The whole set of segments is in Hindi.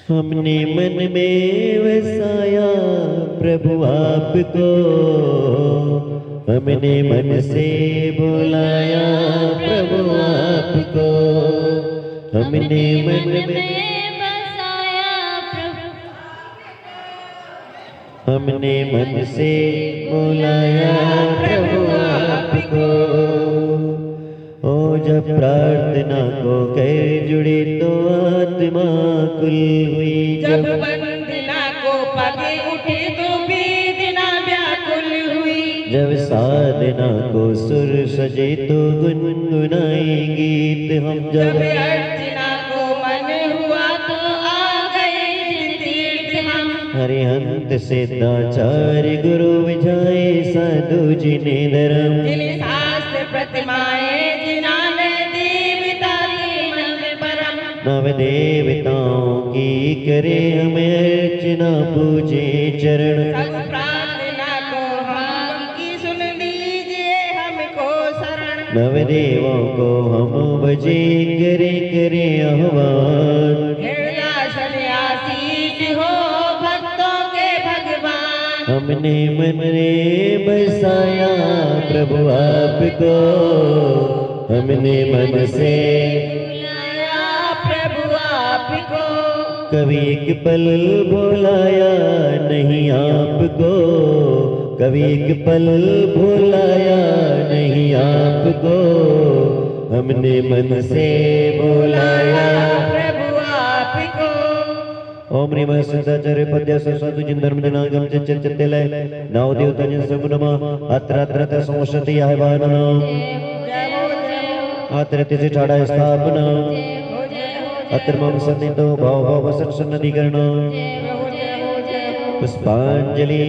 हमने मन में वसाया प्रभु आपको, हमने मन से बुलाया प्रभु आपको, हमने मन में बसाया प्रभु, हमने मन से बुलाया प्रभु आपको। ओ जब प्रार्थना को कर जुड़े तो आत्मा कुल हुई, जब वंदना को पगे उठे तो वेदना व्याकुल हुई, जब साधना को सुर सजे तो गुनगुनाए गीत हम, जब अर्चना को मन हुआ तो आ गए तीर्थ हम। हरिहंत सिद्धाचार्य गुरु विजय साधु जी ने धर्म, जिन्हें शास्त्र प्रतिमाएं जिन्होंने देवता के मन में परम, नव देवताओं की करे हमें अर्चना पूजे चरण, सब प्रार्थना को हम की सुन लीजिए हमको शरण। नव देवों को हम भजे करे करे आह्वान, हृदय सन्यासी हो भक्तों के भगवान, हमने मन में बसाया प्रभु आपको, हमने मन से बुलाया प्रभु आपको। कभी एक पल भुलाया नहीं आपको, कभी एक पल भुलाया नहीं आपको, हमने मन से बुलाया प्रभु आपको। ओम ह्रीम सिद्धाचार्य पद्य साधु जिन धर्म जनागम चित्तलय नाव देवता जिन समुनमा अत्र अत्र संवसति आह्वान जय हो अत्र तिसे ठाड़ा स्थापना जय हो अत्र मम सन्निधो भाव भाव सन्नधिकरण पुष्पांजलि।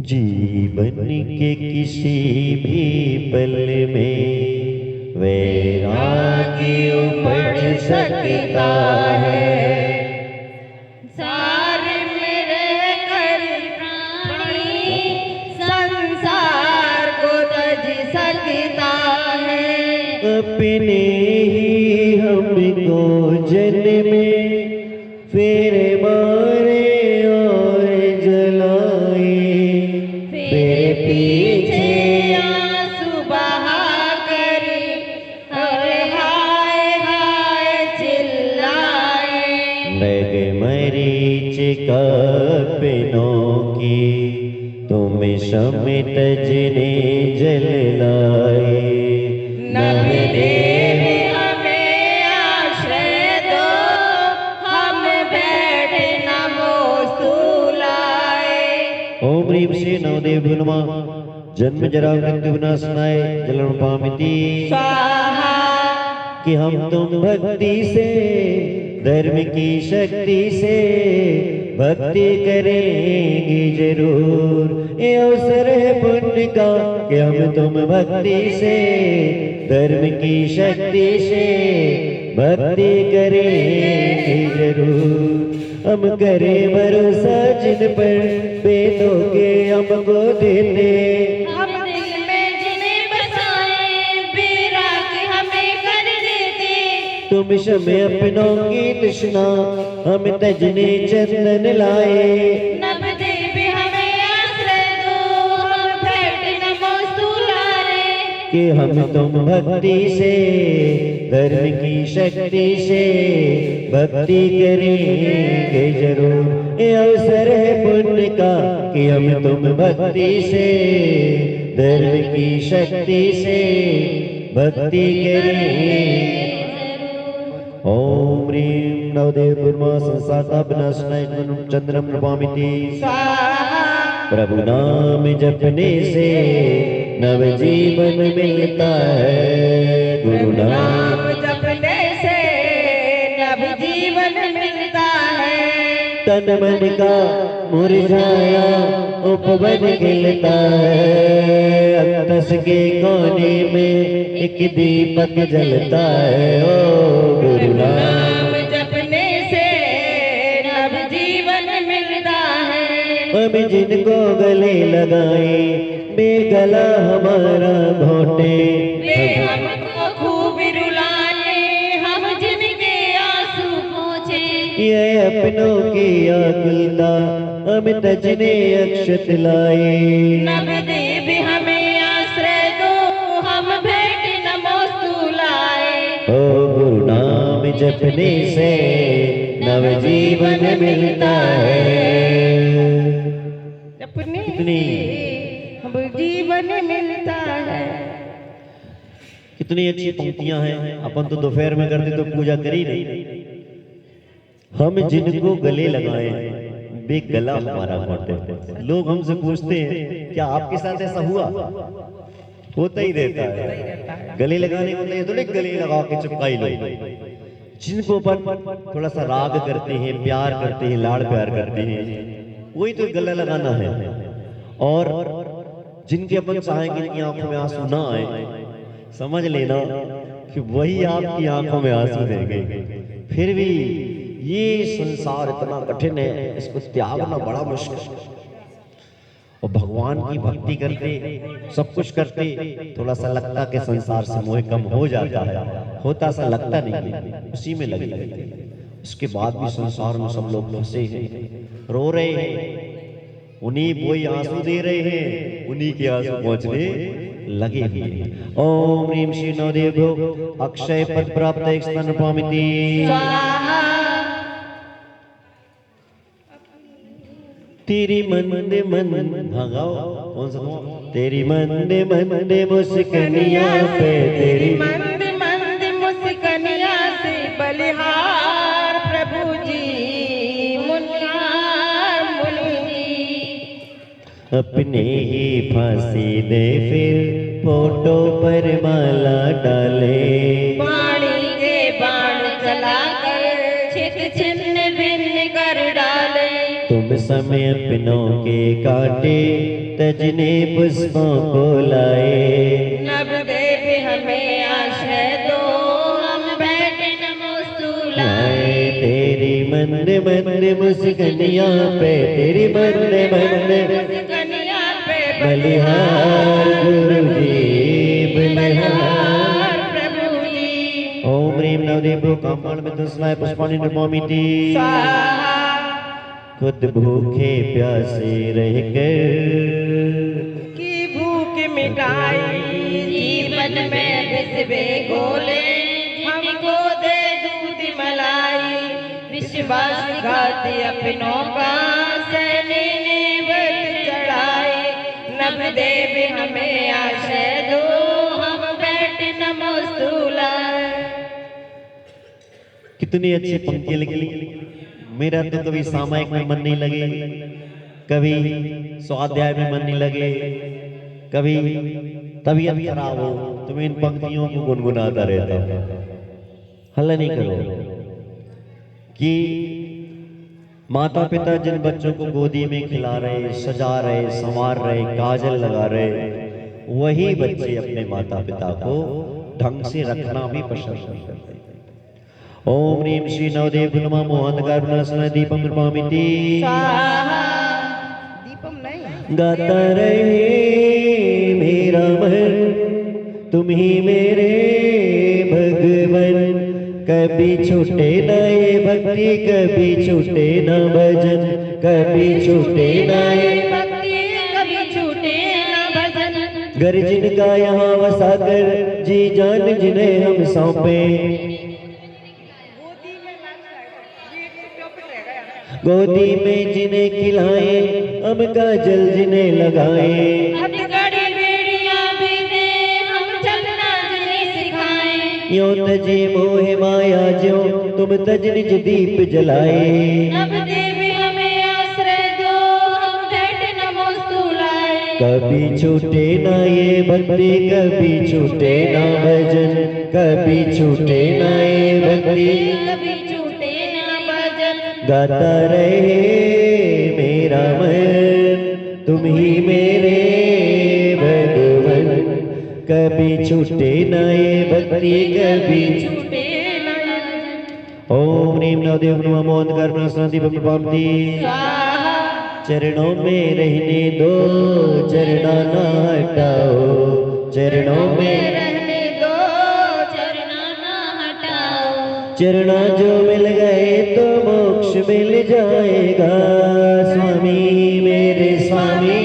जीवन के किसी भी पल में वैराग्य उपज सकता है, सार में रहकर प्राणी संसार को तज सकता है। अपने ही हमको जन्मे फिर मारे और जलाए, फिर पीछे आंसू बहा कर और हाय हाय चिल्लाए। नग मरीचिका पिनों की तुम समित जिने जल लाए, नव देव हमें आश्रय दो, हम बैठे नमोस्तु लाए। ओम ह्रीम श्री नवदेव गुणमा जन्म जरा मृत्यु विनाशनाय जलन पामिति स्वाहा। कि हम तुम भक्ति से धर्म की शक्ति से भक्ति करेंगे जरूर, ये अवसर है पुण्य का कि हम तुम भक्ति से धर्म की शक्ति से भक्ति करेंगे जरूर। हम करें भरोसा जिन पर वेदों के हमको देते, हम दिल में जिन्हें बसाए बेरा के हमें कर देते। तुम समय अपनों की तृष्णा हम तजने चंदन लाए, नव देव हमें आश्रय दो, हम बैठे नमोस्तु लाए। कि हम तुम भक्ति से धर्म की शक्ति से भक्ति करेंगे जरूर। ये अवसर है पुण्य का कि हम तुम भक्ति से धर्म की शक्ति से भक्ति करेंगे। ओम ह्रीम नवदेव गुरुमा संसाता विनाशनाय चंद्रम नमामिति स्वाहा। प्रभु नाम जपने से नव जीवन मिलता है, गुरु नाम नाम जपने से नव जीवन मिलता है। तन मन का मुरझाया उपवन खिलता है, अतस के कोने में एक दीपक जलता है। ओ गुरु नाम नाम जपने से नव जीवन मिलता है। हम जिनको गले लगाए बेगला हमारा घोटे, वे हमको खूब रुलाए, हम ये अपनों की आकुलता हम तजने अक्षत लाए। नवदेव हमें आश्रय दो, हम भेंट नमोस्तु लाए। ओ गुरु नाम जपने से नव जीवन मिलता है। अपने कितनी हम जीवन मिलता है। कितनी अच्छी पंक्तियां हैं। अपन तो दोपहर में करते तो पूजा करी नहीं। हम जिनको गले लगाए वे गला हमारा घोंटे। लोग हमसे पूछते हैं क्या आपके साथ ऐसा हुआ? होता ही रहता है। गले लगाने को नहीं, तो गले लगा के चिपकाई लो। जिनको अपन थोड़ा सा राग करते हैं, प्यार करते हैं, लाड़ प्यार करते हैं, वही तो गला लगाना है। और जिनके अपन चाहेंगे कि आंखों में आंसू ना आए, समझ लेना कि वही आपकी आंखों में आंसू देंगे। फिर भी ये संसार इतना कठिन है, इसको त्यागना बड़ा मुश्किल है। और भगवान की भक्ति करते, सब कुछ करते, थोड़ा सा लगता कि संसार से मोह कम हो जाता है, होता सा लगता नहीं है, उसी में लगे रहते हैं। उसके बाद भी संसार में सब लोग फंसे हैं, रो रहे हैं, उन्हीं वही आंसू दे रहे हैं, उन्हीं के आंसू पहुंचने लगे हुए हैं। ओम ह्रीं श्री नवदेव अक्षय पद प्राप्त एक स्तन पामिति। तेरी मंदे मन भगाओ, कौन सा तुम? तेरी मंदे मंदे मुस्कनिया पे, तेरी मंद मंद मुस्कनिया से बलिहार प्रभु जी मुनिहार मुनि जी। अपने ही फांसी दे फिर फोटो पर माला डाले। बाणी के बाण चलाकर छित छिन्न भिन्न कर डाले। तुम समय अपनों के काटे तजने पुष्पों को लाए। नवदेव हमें आश्रय दो, हम बैठ नमोस्तु लाए। तेरी मंद मंद मुस्कनिया पे, तेरी मंद मंद मुस्कनिया पे बलिहार गुरु जी बलिहार प्रभु जी। ओम ह्रीं नवदेव कामकाल में दसलाय पुष्पाणि नमामिति। स्वाहा। खुद भूखे प्यासे रहकर की भूख मिटाई, जीवन में विषवे घोले, हमको दे दूध मलाई। विश्वासघात अपनों का सैने ने व्रत चढ़ाए। नवदेव हमें आश्रय दो, हम बैठ नमोस्तु लाए। कितनी अच्छी पंक्तियां लिखी। मेरा तो कभी सामायिक में मन नहीं लगे, कभी स्वाध्याय में मन नहीं लगे, कभी तबीयत खराब हो तो मैं इन पंक्तियों को गुनगुनाता रहता हूँ। हल्ला नहीं करो कि माता पिता जिन बच्चों को गोदी में खिला रहे, सजा रहे, संवार रहे, काजल लगा रहे, वही बच्चे अपने माता पिता को ढंग से रखना भी पसंद नहीं करते। ओम ह्रीं श्री नवदेव नमः मोहनकार विनाशनाय दीपम निर्मामिति। दीपम नहीं गाता रहे मेरा मन, तुम ही मेरे भगवन। कभी छूटे न ये भक्ति, कभी छूटे न भजन, कभी छूटे न ये भक्ति, कभी छूटे न भजन। घर जिनका यहाँ वसा कर जी जान जिन्हें हम सौंपे। गोदी में जिन्हें खिलाए, हम काजल जिन्हें लगाए। हथकड़ी बेड़ियां भी दे, हम चलना जिन्हें सिखाए। यों तजे मोह माया ज्यों, तुम तज निज दीप जलाए। नवदेव हमें आश्रय दो, हम बैठ नमोस्तु लाए। कभी छूटे ना ये भक्ति, कभी छूटे ना भजन, कभी छूटे ना ये भक्ति, कभी छूटे न भजन। गाता रहे मेरा मन, तुम ही मेरे भगवन। कभी छूटे ना ये भक्ति, कभी छूटे न भजन। ओम ह्रीं नवदेव नमः मोहनकार विनाशनाय दीपम निर्मामिति। स्वाहा। चरणों में रहने दो, चरणा ना हटाओ, चरणों में रहने दो, चरणा न हटाओ। चरणा जो मिल गए तो मोक्ष मिल जाएगा। स्वामी मेरे स्वामी,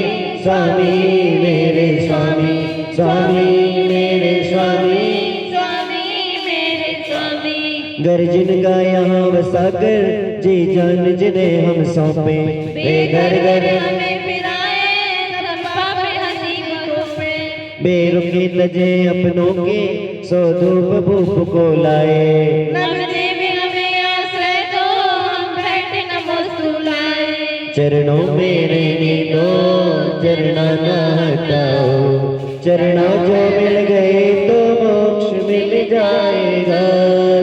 स्वामी मेरे स्वामी, स्वामी मेरे स्वामी, स्वामी मेरे स्वामी। गर्जन का यहाँ बसाकर जी जान जिन्हें हम सौंपे, बेघर घर हमें फिराए सब पाप हंसी खोपड़े। बेरुखी तजे अपनों के सो धूप भूप को लाए। नवदेव हमें आश्रय दो, हम बैठे नमोस्तुलाए। चरणों में रहने दो, चरणा न हटाओ। चरणा जो मिल गए तो मोक्ष मिल जाएगा।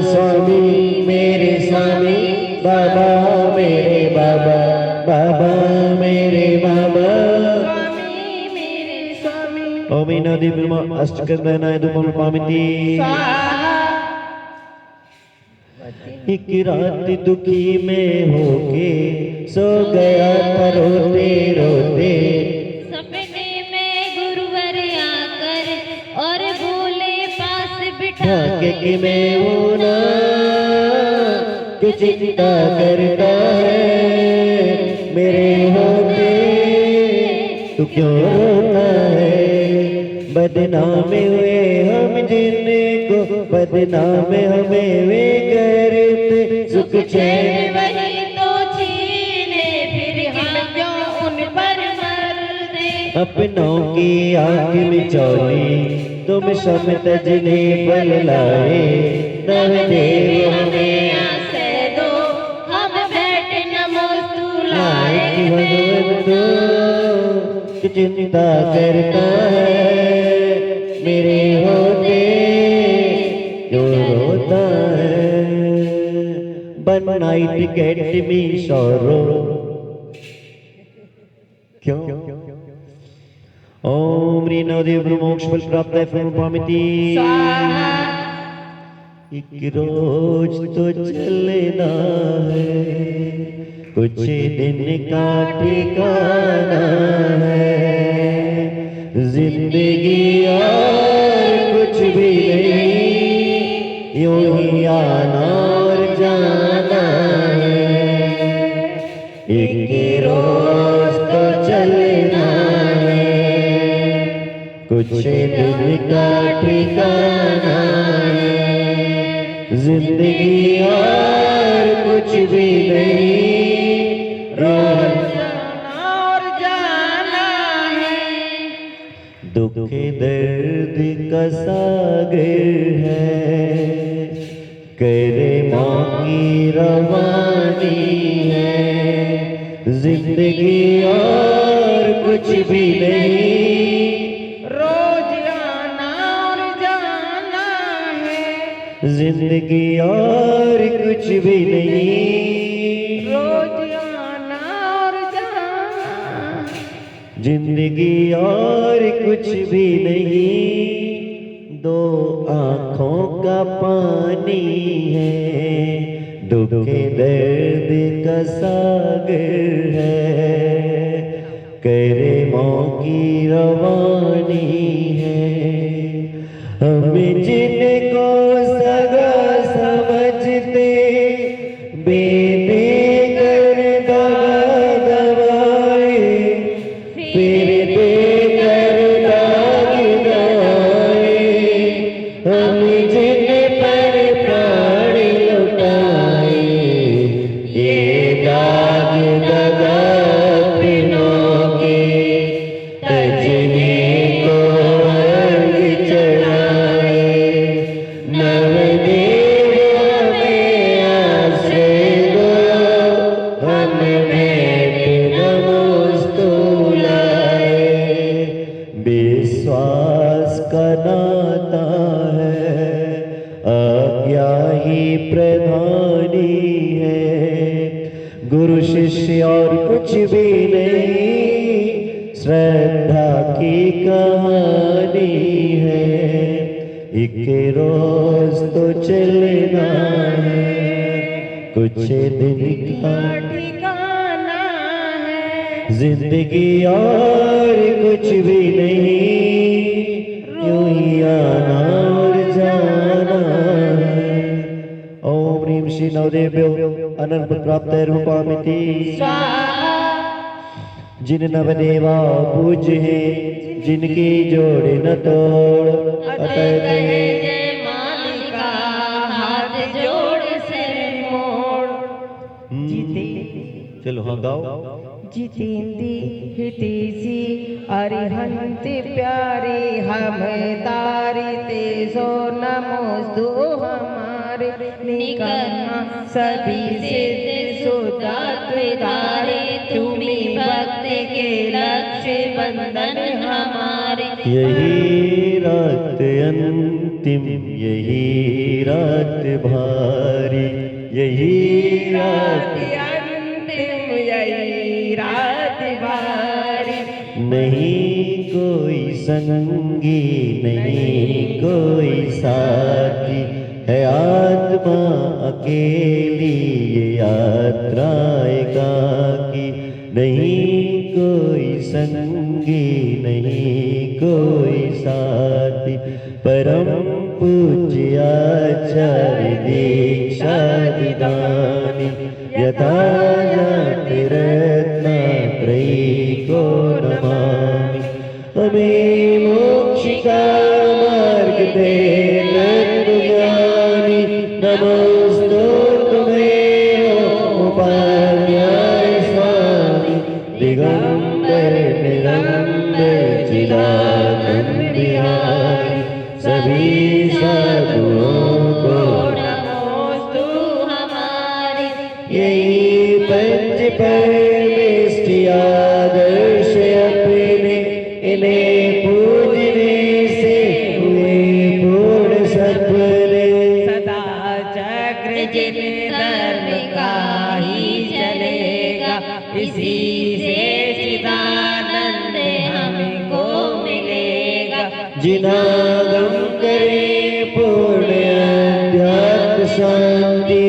स्वामी मेरे स्वामी, बाबा मेरे बाबा, बाबा मेरे बाबा। स्वामी मेरे स्वामी। ओम इनादि ब्रह्म अष्टकंदनाय धूपम पामिति। एक रात दुखी में होके सो गया था रोते रोते। सपने में गुरुवर आकर और बोले पास बिठा ढाके कि मैं हूं ना कि चिंता करता है मेरे होते तू क्यों रोता है। बदनाम हुए हम जिनको बदनाम हमें वे करते, सुख चैन वही तो छीने, फिर हम क्यों उन पर मरते। अपनों की आंख में चौली तुम सब तजने बल लाए। नवदेव हमें आश्रय दो, हम बैठे नमोस्तुलाए। लायक भगवत तो कि चिंता करता है मेरे होते क्यों रोता है। One night get me sorrow क्यों। ओम रीनादेव ब्रह्मोक्ष फल प्राप्त है फल पामिति। एक रोज तो चलना है, कुछ दिन का ठिकाना है। जिंदगी और कुछ भी नहीं, यूं ही आना और जाना है। एक रोज तो चलना है, कुछ दिन का ठिकाना है। जिंदगी और कुछ भी नहीं, रोज और जाना है। दुख दर्द का सागर है, करे माँ की रवानी है। जिंदगी और कुछ भी नहीं, रोज आना और जाना है। जिंदगी और कुछ भी नहीं, रोज आना और जाना। जिंदगी और कुछ भी नहीं। दो आंखों का पानी है, दुख दर्द का सागर है। करे मौं की रवानी है। हम जिनको सगा समझते बेटे कर दबाए, फिर देकर दाग दबाए। हम जिन पर प्राण लुटाए, ये दाग दगा अपनों के तजने को अर्घ चढ़ाए। नवदेव हमें आश्रय दो, हम बैठे नमोस्तुलाए। विश्वास का नाता है, आज्ञा ही प्रधानी है। गुरु शिष्य और कुछ भी नहीं, श्रद्धा की कहानी है। एक रोज तो चलना है, कुछ दिन का ठिकाना है। जिंदगी और कुछ भी नहीं, यूं ही आना और जाना है। ओम ह्रीं श्री नवदेव्यो अनर्प प्राप्त रूपामिति। स्वाहा। जिन नवदेवा पूज्य हैं जिनकी जोड़ न तोड़, अतः कहे जय मालिका हाथ जोड़ सिर मोड़। चलो हाँ गाओ। जितेंद्री हितेशी अरिहंत प्यारे हम तारी तेजो नमोस्तु हमारे निकर्मा सभी सिद्ध सुधा त्रिधारे तुम्हें भक्त के लक्ष्य बंधन हमारे। यही रात अंतिम यही रात भारी, यही रात अंतिम यही रात भारी। नहीं कोई संगी नहीं कोई साथी, है आत्मा अकेली ये यात्रा एकाकी। नहीं कोई संगी नहीं कोई साथी, परम पूज्य आचार्य दीक्षा विदानी। यथा जाति रत्नात्रयी को नमामि, हमें मोक्ष का मार्ग दे तत्वज्ञानी। नमोस्तु तुम्हें उपाध्याय स्वामी, दिगंबर निरंबर चिदानंद बिहारी। सभी साधुओं को नमोस्तु हमारे। यही पंच परमेष्टि आदर्श अपने, इन्हें पूजने से हुए पूर्ण सपने। सदा चक्र जिन धर्म का ही चलेगा, इसी से चिदानंद हमको मिलेगा। जिनागम करे पूर्ण अध्यात्म शांति,